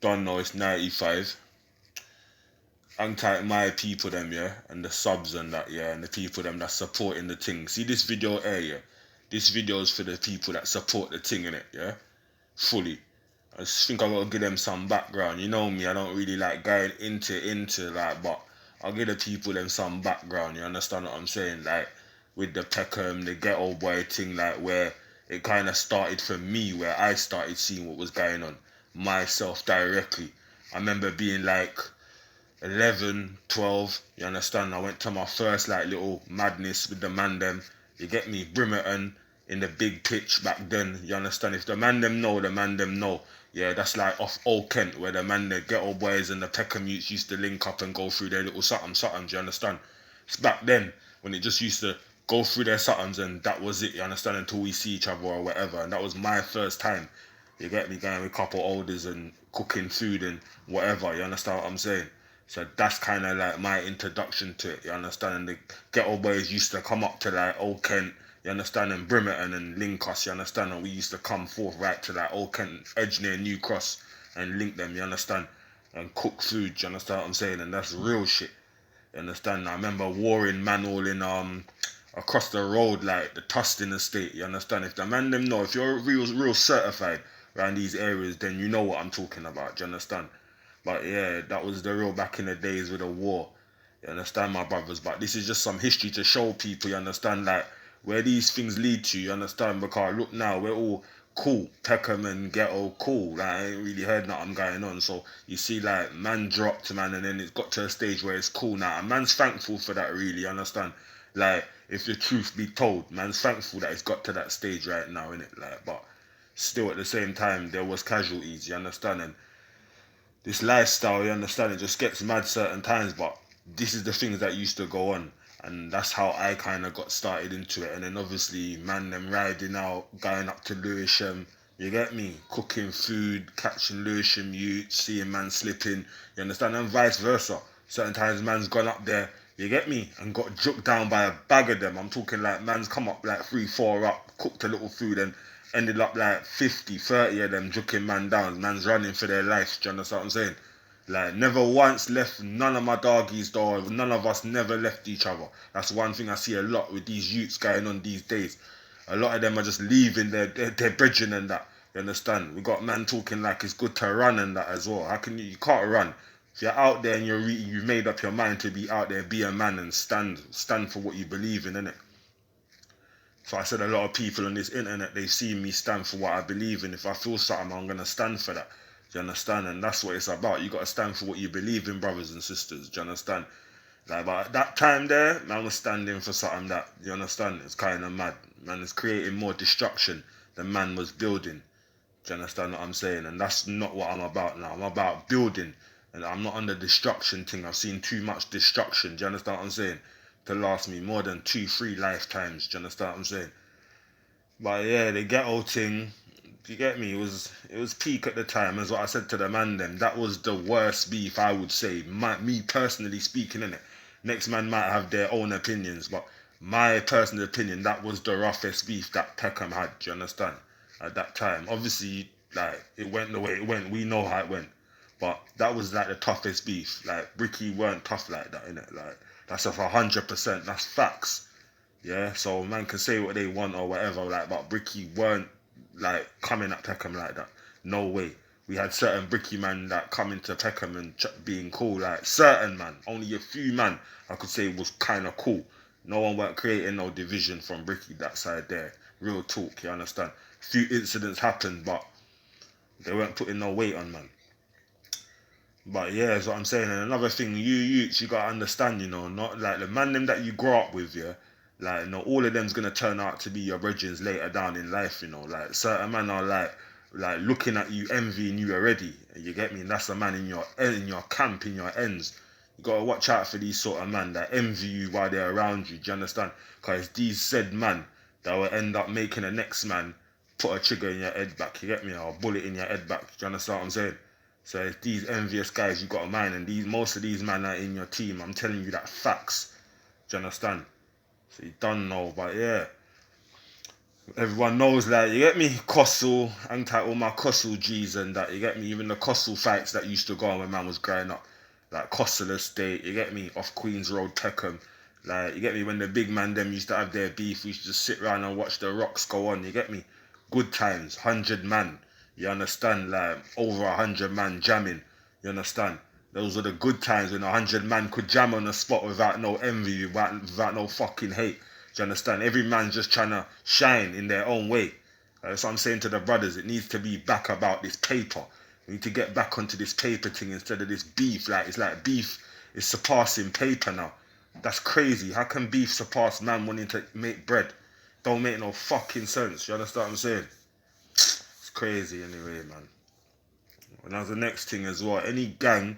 don't know, it's 95. Hang tight my people them, yeah, and the subs and that, yeah, and the people them that supporting the thing. See this video here, yeah? This video is for the people that support the thing, innit, yeah? Fully. I just think I gotta give them some background. You know me, I don't really like going into like, but I'll give the people them some background. You understand what I'm saying? Like with the Peckham, the Ghetto boy thing, like where it kind of started for me, where I started seeing what was going on myself directly. I remember being like 11, 12. You understand? I went to my first like little madness with the man them. You get me? Brimerton in the big pitch back then. You understand? If the man them know, the man them know. Yeah, that's like off Old Kent where the Ghetto boys and the Peckham youths used to link up and go through their little something, do you understand? It's back then when it just used to go through their somethings and that was it, you understand, until we see each other or whatever. And that was my first time, you get me, going with a couple olders and cooking food and whatever, you understand what I'm saying? So that's kind of like my introduction to it, you understand? And the Ghetto boys used to come up to like Old Kent, you understand, and Brimerton and link us, you understand? And we used to come forth right to like Old Kent edge near New Cross and link them, you understand? And cook food, you understand what I'm saying? And that's real shit, you understand? I remember warring man all in across the road like the Tustin estate, you understand? If the man them know, if you're real certified around these areas, then you know what I'm talking about, do you understand? But yeah, that was the real back in the days with the war. You understand, my brothers? But this is just some history to show people, you understand, like, where these things lead to, you understand? Because look now, we're all cool. Peckham and Ghetto, cool. Like, I ain't really heard nothing going on. So, you see, like, man dropped, man, and then it's got to a stage where it's cool now. And man's thankful for that, really, you understand? Like, if the truth be told, man's thankful that it's got to that stage right now, innit? Like, but still at the same time, there was casualties, you understand? And this lifestyle, you understand, it just gets mad certain times, but this is the things that used to go on, and that's how I kind of got started into it. And then obviously, man, them riding out, going up to Lewisham, you get me, cooking food, catching Lewisham youths, seeing man slipping, you understand, and vice versa. Certain times, man's gone up there, you get me, and got juked down by a bag of them. I'm talking like man's come up like 3, 4 up, cooked a little food and ended up like 50, 30 of them juking man down. Man's running for their lives, do you understand what I'm saying? Like, never once left none of my doggies, though. None of us never left each other. That's one thing I see a lot with these youths going on these days. A lot of them are just leaving their brethren and that. You understand? We got man talking like it's good to run and that as well. How can you can't run. If you're out there and you've made up your mind to be out there, be a man and stand for what you believe in, innit? So I said a lot of people on this internet, they've seen me stand for what I believe in. If I feel something, I'm going to stand for that. Do you understand? And that's what it's about. You got to stand for what you believe in, brothers and sisters. Do you understand? Like, but at that time there, man was standing for something that, you understand, it's kind of mad. Man is creating more destruction than man was building. Do you understand what I'm saying? And that's not what I'm about now. I'm about building. And I'm not on the destruction thing. I've seen too much destruction. Do you understand what I'm saying? To last me more than 2, 3 lifetimes. Do you understand what I'm saying? But yeah, the Ghetto thing, you get me? It was peak at the time, as what I said to the man then. That was the worst beef, I would say. Me personally speaking, innit? Next man might have their own opinions, but my personal opinion, that was the roughest beef that Peckham had, do you understand? At that time. Obviously, like, it went the way it went. We know how it went. But that was like the toughest beef. Like, Bricky weren't tough like that, innit? Like, that's off 100%. That's facts. Yeah, so man can say what they want or whatever, like, but Bricky weren't like coming at Peckham like that. No way. We had certain Bricky man that come into Peckham and being cool, like certain man. Only a few man I could say was kind of cool. No one weren't creating no division from Bricky that side there. Real talk, you understand? Few incidents happened, but they weren't putting no weight on man. But yeah, that's what I'm saying. And another thing, you gotta understand, you know, not like the man them that you grow up with, yeah. Like, you know, all of them's gonna turn out to be your brethren later down in life, you know. Like, certain men are like looking at you, envying you already. You get me? And that's a man in your camp, in your ends. You gotta watch out for these sort of men that envy you while they're around you. Do you understand? Because these said man that will end up making the next man put a trigger in your head back. You get me? Or a bullet in your head back. Do you understand what I'm saying? So it's these envious guys you got to mind, and most of these men are in your team. I'm telling you that facts. Do you understand? So you don't know, but yeah. Everyone knows that, you get me? Cossel, hang tight all my Cossel G's and that, you get me? Even the Cossel fights that used to go on when man was growing up. Like Cossel Estate, you get me? Off Queen's Road, Peckham. Like, you get me? When the big man them used to have their beef, we used to just sit around and watch the rocks go on, you get me? Good times, 100 man. You understand? Like, over 100 man jamming. You understand? Those were the good times when 100 man could jam on the spot without no envy, without no fucking hate. Do you understand? Every man's just trying to shine in their own way. That's what I'm saying to the brothers. It needs to be back about this paper. We need to get back onto this paper thing instead of this beef. Like, it's like beef is surpassing paper now. That's crazy. How can beef surpass man wanting to make bread? Don't make no fucking sense. You understand what I'm saying? It's crazy anyway, man. And that's the next thing as well. Any gang,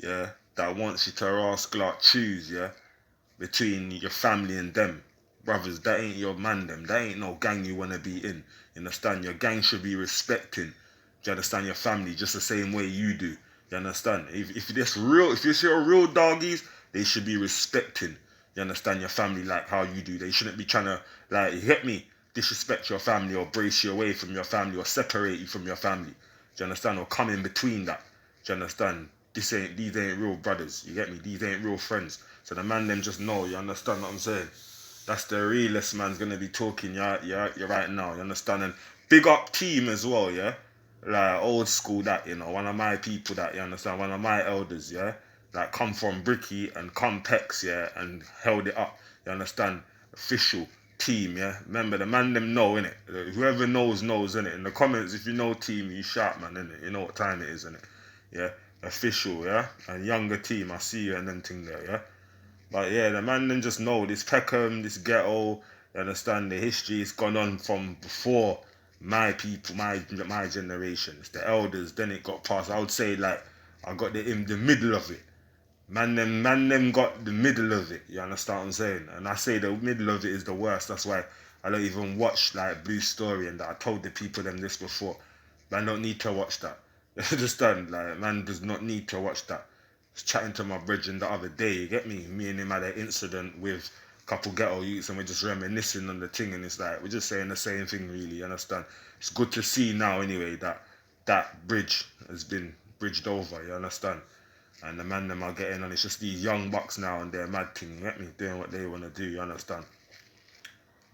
yeah, that wants you to rascal out, choose, yeah, between your family and them. Brothers, that ain't your man them. That ain't no gang you wanna be in. You understand? Your gang should be respecting. Do you understand your family just the same way you do? You understand? If you're real doggies, they should be respecting. You understand your family like how you do. They shouldn't be trying to, like, you get me, disrespect your family or brace you away from your family or separate you from your family. Do you understand? Or come in between that. Do you understand? These ain't real brothers. You get me? These ain't real friends. So the man them just know. You understand what I'm saying? That's the realest man's gonna be talking. You're right now. You understand? And big up team as well. Yeah, like old school. That, you know, one of my people. That, you understand. One of my elders. Yeah, like come from Bricky and come Pecs. Yeah, and held it up. You understand? Official team. Yeah. Remember the man them know, innit? Whoever knows innit. In the comments, if you know team, you shout, man, innit? You know what time it is, innit? Yeah. Official. Yeah. And younger team. I see you and them thing there. Yeah. But yeah, the man then just know this Peckham, this Ghetto, you understand the history has gone on from before my people, my generation. It's the elders, then it got passed. I would say like I got in the middle of it. Man them got the middle of it. You understand what I'm saying? And I say the middle of it is the worst. That's why I don't even watch like Blue Story and that. I told the people them this before. Man don't need to watch that. You understand? Like man does not need to watch that. I was chatting to my brethren the other day, you get me? Me and him had an incident with a couple ghetto youths and we're just reminiscing on the thing and it's like we're just saying the same thing really, you understand? It's good to see now anyway that that bridge has been bridged over, you understand? And the man them are getting on. It's just these young bucks now and they're mad thing, you get me? Doing what they want to do, you understand?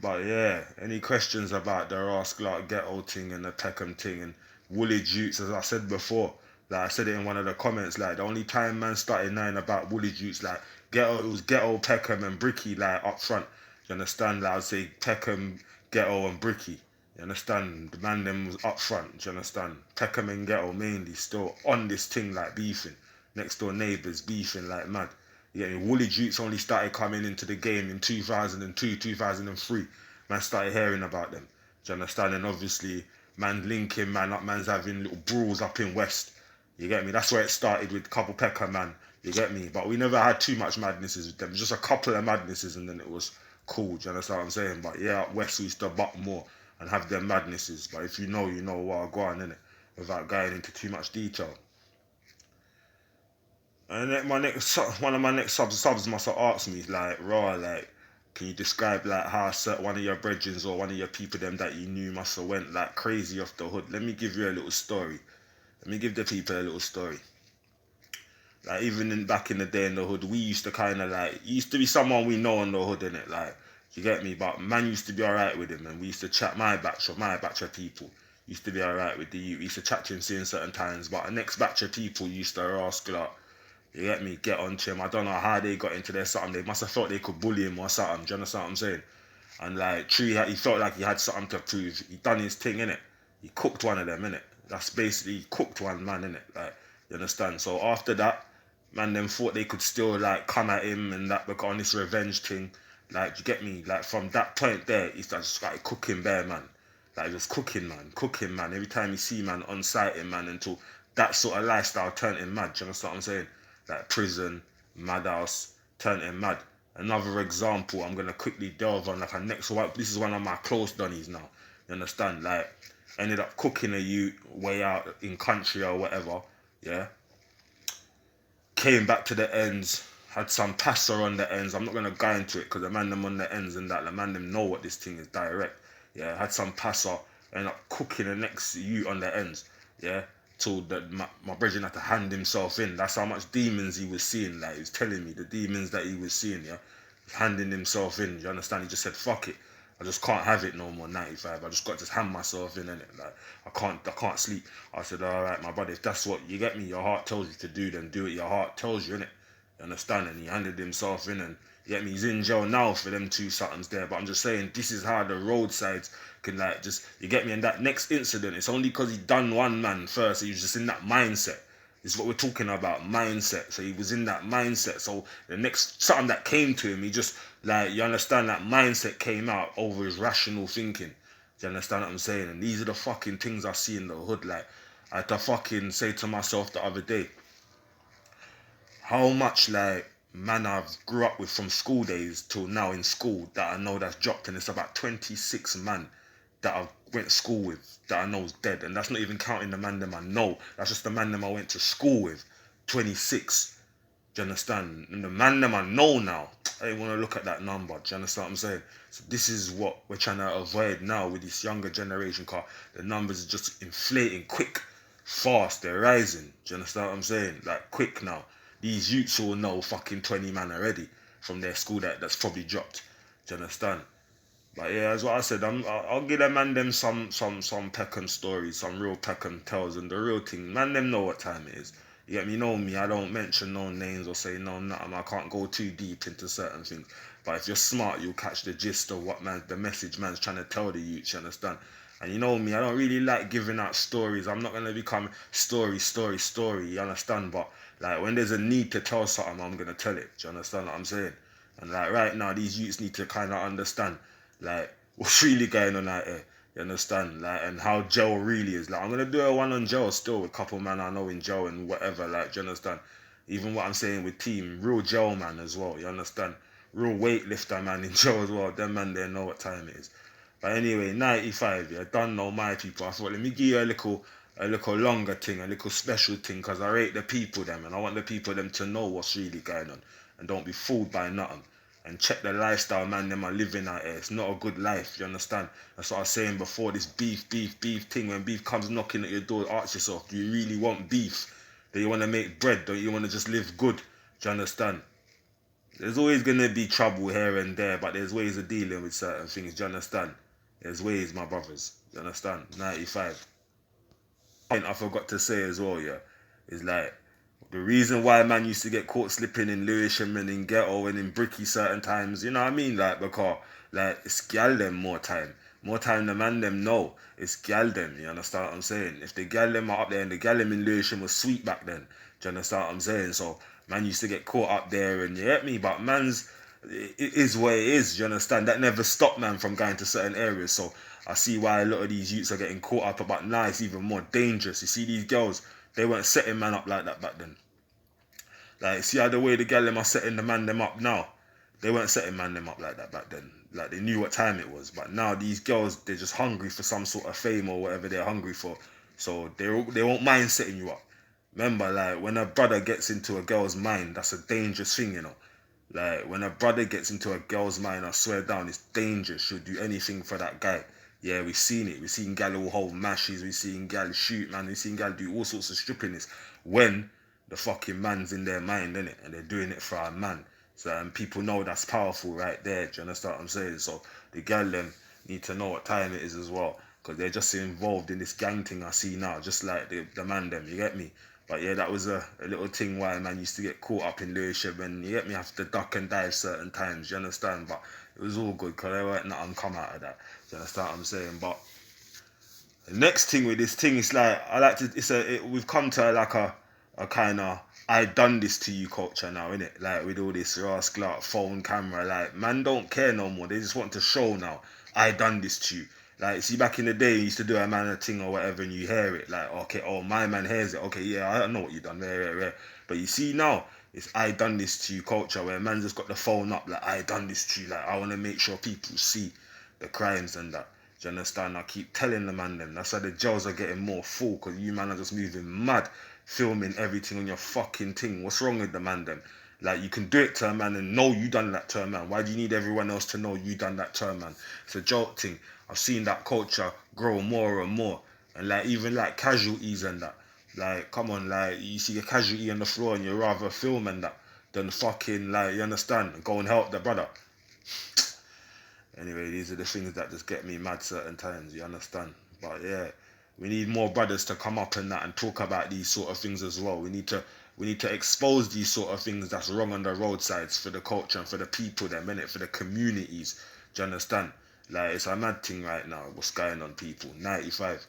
But yeah, any questions about the Rascal Ghetto thing and the Peckham thing and Woolwich Utes, as I said before, like I said it in one of the comments, like the only time man started knowing about Woolwich Utes, like Ghetto, it was Ghetto, Peckham and Bricky, like up front. You understand? Like I'd say Peckham, Ghetto and Bricky. You understand? The man them was up front, do you understand? Peckham and Ghetto mainly still on this thing like beefing. Next door neighbours beefing like mad. You get me? Woolwich Utes only started coming into the game in 2002, 2003. Man started hearing about them. Do you understand? And obviously, man linking man up, man's having little brawls up in West. You get me? That's where it started with couple Pecker man. You get me? But we never had too much madnesses with them. Just a couple of madnesses and then it was cool. Do you understand what I'm saying? But yeah, up West we used to buck more and have their madnesses. But if you know what I go on, innit? Without going into too much detail. And then one of my next subs must have asked me like, raw, like, can you describe like how one of your brethren or one of your people them that you knew must have went like crazy off the hood? Let me give you a little story. Let me give the people a little story. Like even back in the day in the hood, we used to kind of like, he used to be someone we know in the hood, innit? Like, you get me? But man used to be alright with him and we used to chat my batch of people. Used to be alright with the youth. We used to chat to him seeing certain times, but the next batch of people used to rascal up. You get me? Get onto him. I don't know how they got into their something. They must have thought they could bully him or something. Do you understand what I'm saying? And like, Tree, he felt like he had something to prove. He done his thing, innit? He cooked one of them, innit? That's basically, he cooked one man, innit? Like, you understand? So after that, man, them thought they could still like come at him and that on this revenge thing. Like, you get me? Like from that point there, he started cooking bare, man. Like, he was cooking, man. Every time you see man on site him, man, until that sort of lifestyle turned him mad. Do you understand what I'm saying? Like prison, madhouse, turned him mad. Another example, I'm gonna quickly delve on like a next one. This is one of my close dunnies now. You understand? Like, ended up cooking a youth way out in country or whatever. Yeah. Came back to the ends, had some passer on the ends. I'm not gonna go into it because the man them on the ends and that the man them know what this thing is direct. Yeah, had some passer, ended up cooking the next youth on the ends. Yeah, till that my brethren had to hand himself in. That's how much demons he was seeing. Like, he was telling me the demons that he was seeing. Yeah, handing himself in. You understand? He just said, "Fuck it. I just can't have it no more." 95. I just got to just hand myself in it. Like, I can't sleep. I said, "All right, my brother. If that's what you get me, your heart tells you to do, then do what your heart tells you, innit? You understand?" And he handed himself in, and you get me. He's in jail now for them two somethings there. But I'm just saying, this is how the roadsides can, like, just, you get me. And that next incident, it's only because he done one man first. He was just in that mindset. This is what we're talking about, mindset. So he was in that mindset. So the next something that came to him, he just, like, you understand, that mindset came out over his rational thinking. Do you understand what I'm saying? And these are the fucking things I see in the hood. Like, I had to fucking say to myself the other day, how much, like, man I've grew up with from school days till now in school that I know that's dropped, and it's about 26 man that I went to school with that I know is dead, and that's not even counting the man them I know. That's just the man them I went to school with. 26. Do you understand? And the man them I know now, I didn't want to look at that number. Do you understand what I'm saying? So this is what we're trying to avoid now with this younger generation, car. The numbers are just inflating quick, fast, they're rising. Do you understand what I'm saying? Like, quick now. These youths all know fucking 20 man already from their school that's probably dropped. Do you understand? But yeah, as what I said, I'll give them man them some Peckham stories, some real Peckham tales, and the real thing, man them know what time it is. You get me? You know me, I don't mention no names or say no nothing. I can't go too deep into certain things. But if you're smart, you'll catch the gist of what the message man's trying to tell the youth. You understand? And you know me, I don't really like giving out stories. I'm not gonna become story. You understand? But like, when there's a need to tell something, I'm gonna tell it. Do you understand what I'm saying? And like, right now, these youths need to kind of understand, like, what's really going on out here. You understand? Like, and how jail really is. Like, I'm gonna do a one on jail still with a couple man I know in jail and whatever. Like, do you understand? Even what I'm saying with team, real jail man as well. You understand? Real weightlifter man in jail as well. Them man, they know what time it is. But anyway, 95. Yeah, done know my people. I thought, let me give you a little longer thing, a little special thing, because I rate the people them, and I want the people them to know what's really going on, and don't be fooled by nothing. And check the lifestyle, man, them are living out here. It's not a good life, you understand? That's what I was saying before, this beef thing. When beef comes knocking at your door, ask yourself, do you really want beef? Do you want to make bread? Don't you want to just live good? Do you understand? There's always going to be trouble here and there, but there's ways of dealing with certain things, do you understand? There's ways, my brothers, do you understand? 95. And I forgot to say as well, yeah, is like, the reason why man used to get caught slipping in Lewisham and in Ghetto and in Bricky certain times, you know what I mean? Like, because, like, it's gal them more time. More time the man them know. It's gal them, you understand what I'm saying? If the gal them are up there, and the gal them in Lewisham was sweet back then, do you understand what I'm saying? So, man used to get caught up there, and you get me? But man's, it is what it is, you understand? That never stopped man from going to certain areas. So, I see why a lot of these youths are getting caught up, but now it's even more dangerous. You see these girls, they weren't setting man up like that back then. Like, see how the way the gal them are setting the man them up now? They weren't setting man them up like that back then. Like, they knew what time it was. But now these girls, they're just hungry for some sort of fame or whatever they're hungry for. So they won't mind setting you up. Remember, like, when a brother gets into a girl's mind, that's a dangerous thing, you know. Like, when a brother gets into a girl's mind, I swear down, it's dangerous. She'll do anything for that guy. Yeah, we've seen it. We've seen gal all hold mashes. We've seen gal shoot, man. We've seen gal do all sorts of strippiness when the fucking man's in their mind, innit? And they're doing it for a man. So, and people know that's powerful right there. Do you understand what I'm saying? So the gal them need to know what time it is as well, because they're just involved in this gang thing I see now, just like the man them. You get me? But yeah, that was a little thing why man used to get caught up in Lewisham, and you get me, have to duck and dive certain times. You understand? But it was all good because there weren't nothing come out of that. Do you understand what I'm saying? But the next thing with this thing is like, I like to. We've come to like a kind of I done this to you culture now, innit? Like, with all this rascal phone camera, like, man don't care no more. They just want to show now. I done this to you. Like, see, back in the day, you used to do a man a thing or whatever, and you hear it. Like, okay, oh, my man hears it. Okay, yeah, I know what you done. Yeah. But you see now, it's I done this to you culture, where man just got the phone up, like, I done this to you. Like, I want to make sure people see the crimes and that. Do you understand? I keep telling the man them. That's why the jails are getting more full, because you man are just moving mad, filming everything on your fucking thing. What's wrong with the man them? Like, you can do it to a man and know you done that to a man. Why do you need everyone else to know you done that to a man? It's a joke thing. I've seen that culture grow more and more. And like even like casualties and that. Like, come on, like you see a casualty on the floor and you rather film and that than fucking, like, you understand, go and help the brother. Anyway, these are the things that just get me mad certain times, you understand? But yeah, we need more brothers to come up and that and talk about these sort of things as well. We need to expose these sort of things that's wrong on the roadsides for the culture and for the people them, innit? For the communities. Do you understand? Like, it's a mad thing right now, what's going on, people. 95.